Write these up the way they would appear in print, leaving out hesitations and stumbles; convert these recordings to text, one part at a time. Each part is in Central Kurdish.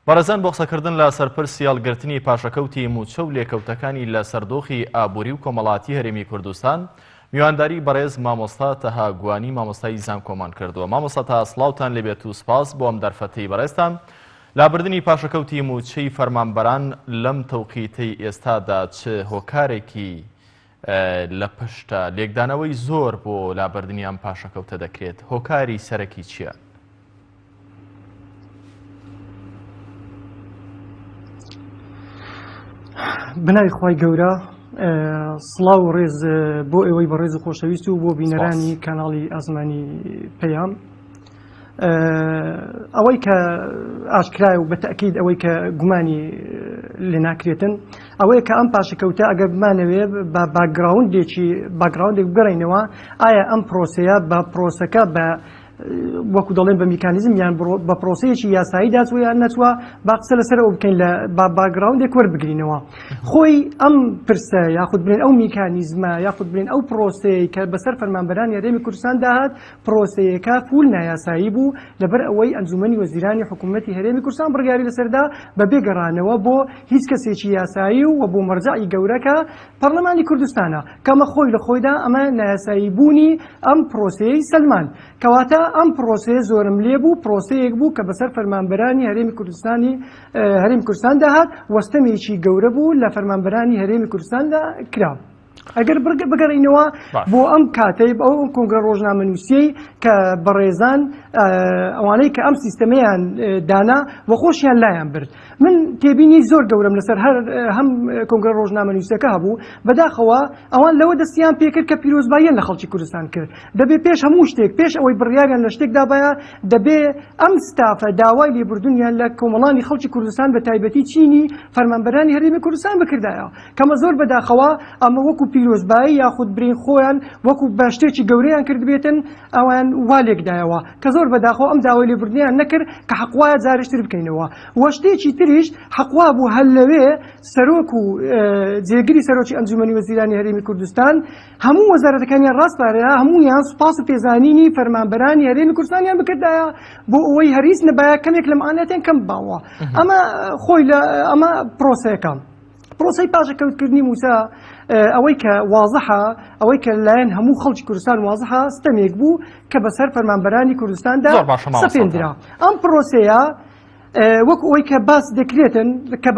بەڕێزان بۆ قسەکردن لە سەرپرسی هەڵگرتنی پاشەکەوتی موچە و لێکەوتەکانی لە سەردۆخی ئابووری و کۆمەڵاتی هەرێمی کوردستان میوانداری بەڕێز مامۆستا تەها گوانی مامۆستای زانکۆمان کردووە. مامۆستا تەها سڵاوتان لێبێت و سپاس بۆ ئەم دەرفەتەی بەڕێزتان. لابردنی پاشەکەوتی موچەی فەرمانبەران لەم تەوقیتەی ئێستادا چ هۆکارێکی لە پشتە لێکدانەوەی زۆر بۆ لابردنی ئەم پاشەکەوتە دەکرێت؟ هۆکاری سەرەکی چییە؟ بناوی خوای گەورە، سڵاو و ڕێز بۆ ئێوەی بە ڕێز و خۆشەویست و بۆ بینەرانی کاناڵی ئاسمانی پەیام. ئەوەی کە ئاشکرایە و بە تەکید ئەوەی کە گومانی لێ ناکرێتن ئەوەیە کە ئەم پاشەکەوتە ئەگەر بمانەوێ بە باگراوندێک بگەڕێنەوە، ئایا ئەم پرۆسەیە بە پرۆسەکە بە وەکو دەڵێن بە میکانیزم یان بە پرۆسەیەکی یاسایی داچوە یان نەچوە، با قسە لەسەر ئەو بکەین لە باگراوندێک وەربگرینەوە. خۆی ئەم پرسە یاخود بڵێن ئەو میکانیزمە یاخود بڵێن ئەو پرۆسەیە کە بەسەر فەرمانبەرانی هەرێمی کوردستان داهات پرۆسەیەکە فول نایاسایی بوو، لەبەر ئەوەی ئەنجومەنی وەزیرانی حکوومەتی هەرێمی کوردستان بڕیاری لەسەردا بە بێگەڕانەوە بۆ هیچ کەسێکی یاسایی و بۆ مەرجعی گەورەکە پەرلەمانی کوردستانە، کەمە خۆی لە خۆیدا ئەمە نایاسایی بوونی ئەم پرۆسەیەی سەلمان، کەواتە ئەم پرۆسەیە زۆرم لێ بوو، پرۆسەیەک بوو کە بەسەر فەرمانبەرانی هەرێمی کوردستان داهات، وەستەمێکی گەورە بوو لە فەرمانبەرانی هەرێمی کوردستاندا کرا. ئەگەر بگەڕینەوە بۆ ئەم کاتەی ئەو کۆنگرە ڕۆژنامەنووسیەی کە بەڕێزان ئەوانەی کە ئەم سیستەمەیان دانا وە خۆشیان لایان برد، من تێبینی زۆر گەورەم لەسەر هەم کۆنگرە ڕۆژنامەنووسیەکە هەبوو، بەداخەوە ئەوان لەوە دەستیان پێکرد کە پیرۆزباییان لە خەڵکی کوردستان کرد. دەبێ پێش هەموو شتێک، پێش ئەوەی بڕیاریان لە شتێک دابایە، دەبێ ئەم ستافە داوای لێبوردنیان لە کۆمەڵانی خەڵکی کوردستان بە تایبەتی چینی فەرمانبەرانی هەرێمی کوردستان بکردایەوە، کەمە زۆر بەداخەوە ئەمە وەکو پیرۆزبایی یاخود برین خۆیان وەکو باشتێکی گەورەیان کرد بێتن ئەوان وا لێکدایەوە، کە زۆر بەداخەوە ئەم داوای لێبوردنیان نەکرد کە حەقوایە جارشتر بکەینەوە. وە شتێکی تریش حەقوا بوو هەل لەوێ سەرۆک و جێگیری سەرۆکی ئەنجومەنی وەزیرانی هەرێمی کوردستان هەموو وەزارەتەکانیان ڕاستپارێرا هەمویان سوپاس و پێزانینی فەرمانبەرانی هەرێمی کوردستانیان بکردایە بۆ ئەوەی هەریس نەبایە کەمێک لە مەعانەتیان کەم باوە. ئەمە خۆی لە ئەمە پرۆسەیەکە. پرۆسەی پاشەکەوتکردنی موچە ئەوەی کە وازەحە، ئەوەی کە لایەن هەموو خەڵکی کوردستان وازەحە، ستەمێک بوو کە بەسەر فەرمانبەرانی کوردستاندا سەپێنرا. ئەم پرۆسەیە وەک ئەوەی کە باس دەکرێتن کە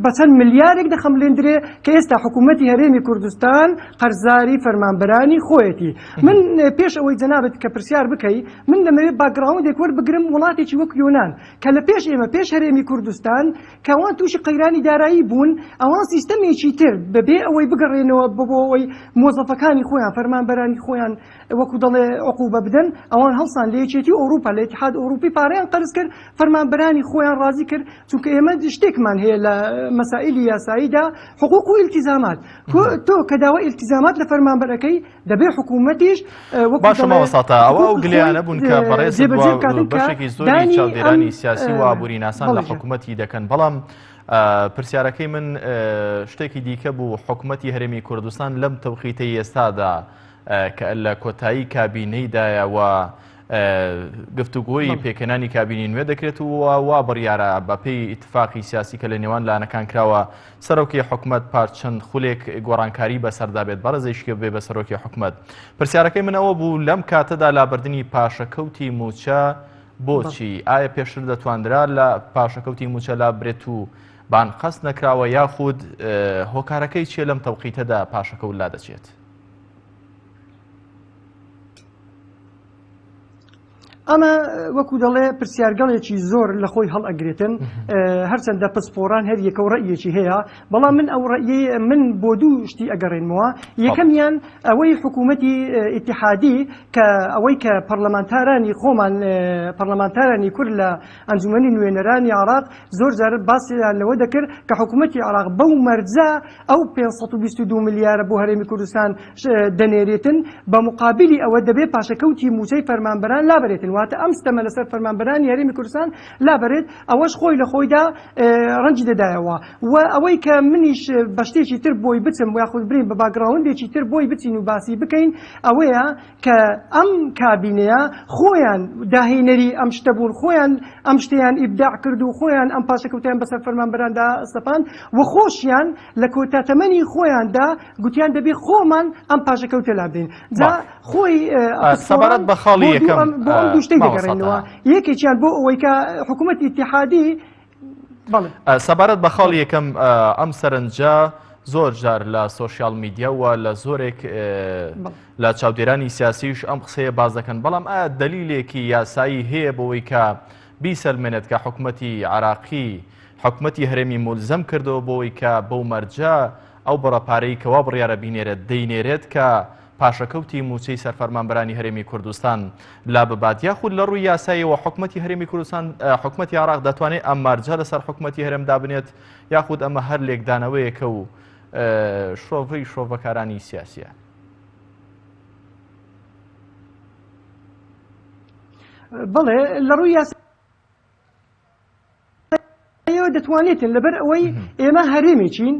بەچەند ملیارێک دەخەملێندرێ کە ئێستا حکوومەتی هەرێمی کوردستان قەرزاری فەرمانبەرانی خۆیەتی. من پێش ئەوەی جەنابەت کە پرسیار بکەی، من دەمەوێت باگراوندێک وەربگرم وڵاتێکی وەک یۆنان کە لە پێش ئێمە پێش هەرێمی کوردستان کە ئەوان تووشی قەیرانی دارایی بوون، ئەوان سیستەمێکی تر بەبێ ئەوەی بگەڕێنەوە بۆ ئەوەی مۆزەفەکانی خۆیان فەرمانبەرانی خۆیان وەکو دەڵێ عقوبە بدەن، ئەوان هەڵسان لە یەکێتی ئەوروپا لە ئیتحاد ئەوروپی پارەیان قەرز کرد، فەرمانبەرانی خۆیان ڕازی کرد، چونکە ئێمە شتێکمان هەیە لە مەسائلی یاساییدا حقوق و ئیلتیزامات. تۆ کە داوای ئیلتیزامات لە فەرمانبەرەکەی دەبێ حکوومەتیش باشە مامۆستا ئەوە ئەو گلیانە بوون کە بەڕێز بەشێکی زۆری چاودێرانی سیاسی و ئابووریناسان لە حکوومەتی دەکەن. بەڵام پرسیارەکەی من شتێکی دیکە بوو، حکوومەتی هەرێمی کوردستان لەم تەوقیتەی ئێستادا کە لە کۆتایی کابینەیدایەوە گفتوگۆی پێکەنانی کابینی نوێ دەکرێت و وا بڕیارە بەپێی ئیتفاقی سیاسی کە لە نێوان لانەکان کراوە سەرۆکی حکوومەت پارچەند خولێک گۆڕانکاری بەسەردا بێت، بەڕێزێکی بێ بە سەرۆکی حکوومەت. پرسیارەکەی من ئەوە بوو لەم کاتەدا لابردنی پاشەکەوتی موچە بۆچی؟ ئایا پێشتر دەتواندرا لە پاشەکەوتی موچە لابرێت و بانقەس نەکراوە، یاخود هۆکارەکەی چیە لەم تەوقیتەدا پاشەکەوت لا دەچێت؟ ئەمە وەکو دەڵێ پرسیارگەڵێکی زۆر لە خۆی هەڵ ئەگرێتن، هەرچەندە پسپۆران هەر یەکە و ڕەئیەکی هەیە، بەڵام من ئەو ڕەئیە من بۆ دوو شتی ئەگەڕێنمەوە. یەکەمیان ئەوەی حکوومەتی ئیتیحادی کە ئەوەی کە پەرلەمانتارانی خۆمان پەرلەمانتارانی کورد لە ئەنجومەنی نوێنەرانی عێراق زۆر جار باسییان لەوە دەکرد کە حکوومەتی عێراق بەو مەرجە ئەو 522 ملیارە بۆ هەرێمی کوردستان دەنێرێتن، بە مقابلی ئەوە دەبێت پاشەکەوتی موچەی فەرمانبەران لابرێتن. واتە ئەم ستەمە لەسەر فەرمانبەرانی هەرێمی کوردستان لابەرێت ئەوەش خۆی لە خۆیدا ڕەنجی دەدایەوە و ئەوەی کە منیش بە شتێکی تر بۆی بچم یاخود برین بە باگراوندێکی تر بۆی بچین و باسی بکەین ئەوەیە کە ئەم کابینەیە خۆیان داهێنەری ئەم شتە بوون خۆیان ئەم شتیان ئیبداع کرد و خۆیان ئەم پاشەکەوتیان بەسەر فەرمانبەراندا سەپاند و خۆشیان لە کۆتاتەمەنی خۆیاندا گوتیان دەبێ خۆمان ئەم پاشەکەوتە لابدەین جا خۆی سەبارەت بە خاڵی یەکەم بۆ ئەم دوو شتەی دەگەڕێنەوە یەکێکیان بۆ ئەوەی کە حکوومەتی ئیتیحادی سەبارەت بە خاڵی یەکەم ئەم سەرنجە زۆر جار لە سۆشیال میدیا و لە زۆرێک لە چاودێرانی سیاسیش ئەم قسەیە باز دەکەن بەڵام ئایا دەلیلێکی یاسایی هەیە بۆەوەی کە بیسەلمێنێت کە حکوومەتی عراقی حکوومەتی هەرێمی مولزەم کردەوە بۆەوەی کە بەو مەرجە ئەو بەڕەپارەی کەوا بڕیارە بینێرێت دەینێرێت کە پاشەکەوتی موچەی سەرفەرمانبەرانی هەرێمی کوردستان لا ببات یاخود لە ڕووی یاساییەوە حکوومەتی هەرێمی کوردستان حکوومەتی عراق دەتوانێت ئەم مەرجە لەسەر حکوومەتی هەرێمدا بنێت یاخود ئەمە هەر لێکدانەوەیەکە و شۆڤڕی شۆڤەکارانی سیاسیە. بەڵێ لە ڕووی یاساییەوە دەتوانێتن لەبەر ئەوەی ئێمە هەرێمێکین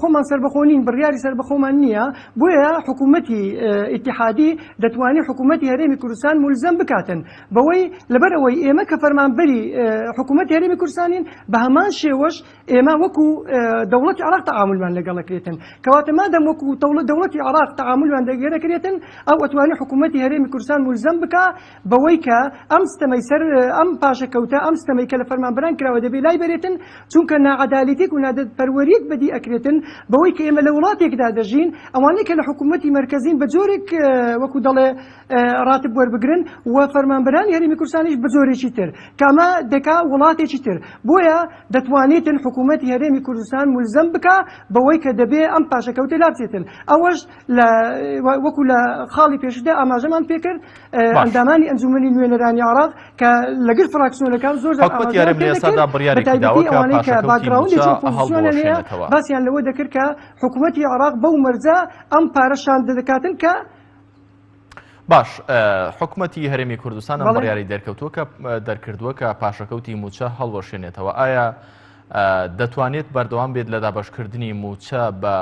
خۆمان سربەخۆنین بڕیاری سربەخۆمان نییە بۆیە حکوومەتی ئیتیحادی دەتوانێت حکوومەتی هەرێمی کوردستان مولزەم بکاتن بەوەی لەبەر ئەوەی ئێمە کە فەرمانبەری حکوومەتی هەرێمی کوردستانین بە هەمان شێوەش ئێمە وەکو دەوڵەتی عراق تەعاملمان لەگەڵەکرێتن کەواتە مادەم وەکو دەوڵەتی عراق تەعاملمان دەگەرەکرێتن ئەو ئەتوانێت حکوومەتی هەرێمی کوردستان مولزەم بکە بەوەی کە ئەم ستەمەی سەر ئەم پاشەکەوتە ئەم ستەمەی کە لە فەرمانبەران کراوە دەبێت لای بەرێتن چونکە ناعەداڵەتێک و پەروەریەک بەدی ئەکرێتن بەوەی کە ئێمە لە وڵاتێکدا دەژین ئەوانەی کە لە حکوومەتی مەرکەزین بە جۆرێک وەکو دەڵێ ڕاتب وەربگرن و فەرمانبەرانی هەرێمی کوردستانیش بە جۆرێکی تر کامە دەکا وڵاتێکی تر بۆیە دەتوانێتن حکوومەتی هەرێمی کوردستان مولزەم بکە بەوەی کە دەبێ ئەم پاشەکەوتە لابچێتن ئەوەش وەکو لە خاڵی پێشدا ئاماژەمان پێکرد ئەندامانی ئەنجومەنی نوێنەرانی عراق کە لەگەڵ فراکسیۆنەکان زۆر حکوومەتی هەرێمی ئێستادا بڕیارێکی داوە کە پاشەکەوتی موچە باسییان لەوە دەکرد کە حکوومەتی عراق بەو مەرجە ئەم پارەشان دەکاتن کە باش حکوومەتی هەرێمی کوردستان ئەم بڕیاری دەرکردووە کە پاشەکەوتی موچە هەڵوەشێنێتەوە ئایا دەتوانێت بەردەوام بێت لە دابەشکردنی موچە بە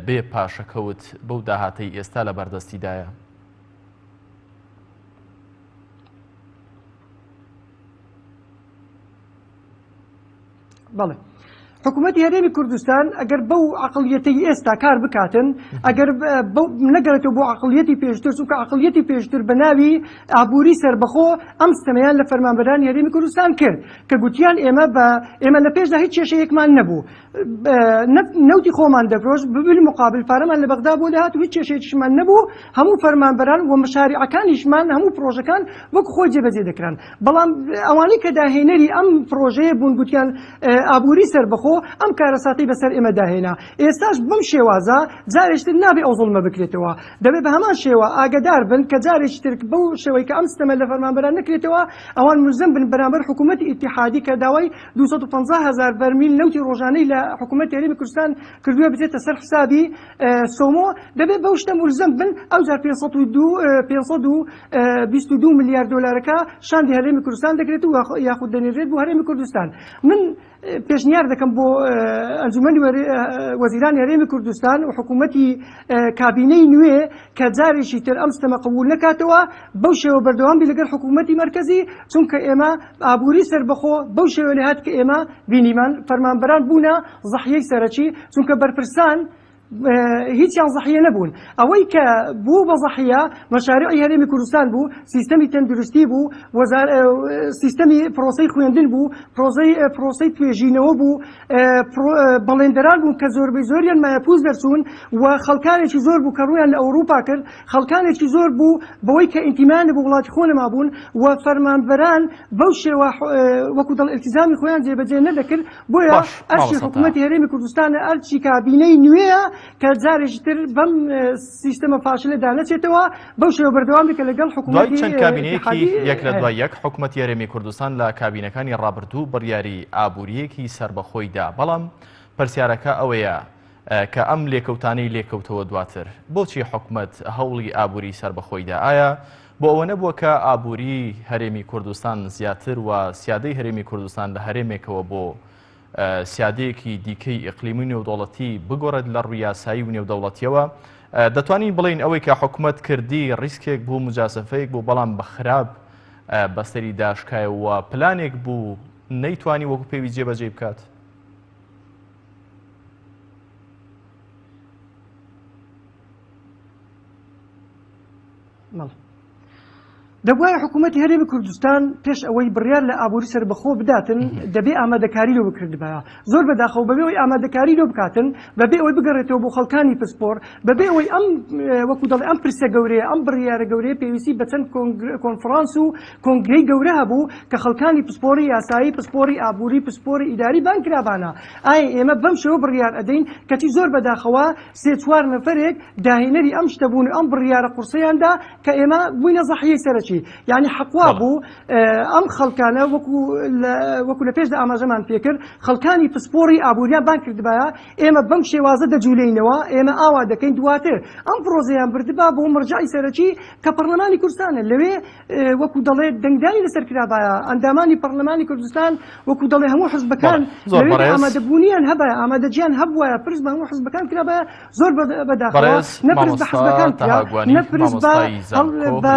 بێ پاشەکەوت بەو داهاتەی ئێستا لە بەردەستیدایە؟ بەڵێ حکوومەتی هەرێمی کوردستان ئەگەر بەو عقڵیەتی ئێستا کار بکاتن ئەگەر نەگەڕێتەوە بۆ عقڵیەتی پێشتر چونکە عقڵیەتی پێشتر بە ناوی ئابووری سربەخۆ ئەم ستەمەیان لە فەرمانبەرانی هەرێمی کوردستان کرد کە گوتیان ئێمە لە پێشدا هیچ کێشەیەکمان نەبوو نەوتی خۆمان دەفرۆش ببیل مقابل پارەمان لە بەغدا بۆ دەهات و هیچ کێشەیەکیشمان نەبوو هەموو فەرمانبەران و مەشاریعەکانیشمان هەموو پرۆژەکان وەکو خۆی جێبەجێ دەکران بەڵام ئەوانەی کە داهێنەری ئەم پرۆژەیە بوون گوتیان ئابووری سربەخۆ ئەم کارەساتی بەسەر ئێمە داهێنا ئێستاش بم شێوازە جارێکتر نابێ ئەو زوڵمە بکرێتەوە دەبێت بە هەمان شێوە ئاگدار بن کە جارێکی تر بەو شێوەی کە ئەم ستەمە لە فەرمانبەران نەکرێتەوە ئەوان ملزەم بن بەرامبەر حکوومەتی ئیتیحادی کە داوای 250,000 بەرمیل نەوتی ڕۆژانەی لە حکوومەتی هەرێمی کوردستان کردووە بچێتە سەر حسابی سۆمۆ دەبێت بەو شتە ملزەم بن ئەو جار 522 میلیارد دۆلارەکە شاندی هەرێمی کوردستان دەکرێت و یاخود دەنێرێت بۆ هەرێمی کوردستان من پێشنیار دەکەم بۆ ئەنجومەنی وەزیرانی هەرێمی کوردستان و حکوومەتی کابینەی نوێ کە جارێکی تر ئەم ستەمە قبول نکاتەوە بەو شێوە بەردەوام بی لەگەڵ حکوومەتی مەرکەزی چونکە ئێمە ئابووری سربەخۆ بەو شێوە لێهات کە ئێمە بینیمان فەرمانبەران بوونە زەحیەی سەرەکی چونکە بەرپرسان هیچیان زەحیە نەبوون ئەوەی کە بوو بە زەحیە مەشاریعی هەرێمی کوردستان بوو سیستەمی تەندروستی بوو سیستەمی پرۆسەی خوێندن بوو پرۆسەی توێژینەوە بوو بەڵێندەران بوون کە زۆربەی زۆریان مایەپووز دەرچوون و خەڵکانێکی زۆر بوو کە ڕوویان لە ئەوروپا کرد خەڵکانێکی زۆر بوو بەوەی کە ئینتیمانە بۆ وڵاتی خۆنەما بوون و فەرمانبەران بەو شێوە وەکو دڵ ئیلتیزامی خۆیان جێبەجێ نەدەکرد بۆیە ئەرچی حکوومەتی هەرێمی کوردستان ئەرچی کابینەی نوێیە کە جارێکی تر بەم سیستەمە فاشلەدا نەچێتەوە بەو شێوە بەردەوام بکە لەگەڵ حکوومەتی چەند کابینەیەکی یەک لە دوای یەک حکوومەتی هەرێمی کوردستان لە کابینەکانی ڕابردوو بڕیاری ئابووریەکی سربەخۆیدا بەڵام پرسیارەکە ئەوەیە کە ئەم لێکەوتانەی لێکەوتەوە دواتر بۆچی حکوومەت هەوڵی ئابووری سربەخۆیدا ئایا بۆ ئەوە نەبووە کە ئابووری هەرێمی کوردستان زیاتر و سیادەی هەرێمی کوردستان لە هەرێمێکەوە بۆ سیادەیەکی دیکەی ئیقلیمی نێودەوڵەتی بگۆڕێت لە ڕووی یاسایی و نێودەوڵەتیەوە. دەتوانین بڵین ئەوەی کە حکوومەت کردی ڕیسکێک بوو، مجازفەیەک بوو، بەڵام بە خراپ بەستەری داشکایەوە پلانێک بوو نەیتوانی وەکو پێوی جێبەجێ بکات. دەبوایە حکوومەتی هەرێمی کوردستان پێش ئەوەی بڕیار لە ئابووری سەربەخۆ بداتن دەبێ ئامادەکاری لەوە بکردبایە زۆر بەداخەوە بەبێ ئەوەی ئامادەکاری لەو بکاتن بەبێ ئەوەی بگەڕێتەوە بۆ خەڵکانی پسپۆر بەبێ ئەوەی ئەم وەکو دەڵێ ئەم پرسە گەورەیە ئەم بڕیارە گەورەیە پێویستی بە چەند کۆنفرانس و کۆنگرەی گەورە هەبوو کە خەڵکانی پسپۆری یاسایی پسپۆری ئابووری پسپۆری ئیداری بان کرابانە ئایا ئێمە بەم شێوە بڕیار ئەدەین کەتی زۆر بەداخەوە 3-4 نەفەرێک داهێنەری ئەم شتە بوون ئەم بڕیارە قورسەیاندا کە ئێمە بووینە زەحیەی سەرەکی يعني حقوا بوو ئەم خەڵکانە وەکو لە پێشدا ئاماژەمان پێکرد خەڵکانی پسپۆری ئابووریان بان کردبایە ئێمە بەم شێوازە دەجوولەینەوە ئێمە ئاوا دەکەین دواتر ئەم پرۆزەیان بردبا بۆ مەرجعی سەرەکی کە پەرلەمانی کوردستانە لەوێ وەکو دەڵێ دەنگدانی لەسەر کرابایە ئەندامانی پەرلەمانی کوردستان وەکو دەڵێ هەموو حزبەکان لەوێ ئامادەبوونیان هەبایە ئامادەجیان هەبوایە پرس بە هەموو حزبەکان کرابایە زۆر بەداخەوە نەپرس بە حزبەکان نەپرس بە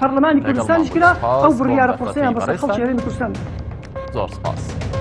پەرلەمانی کوردستانیش کرا ئەو بڕیارە قورسەیان بەسەر خەڵکی هەرێمی کوردستان. زۆر سپاس.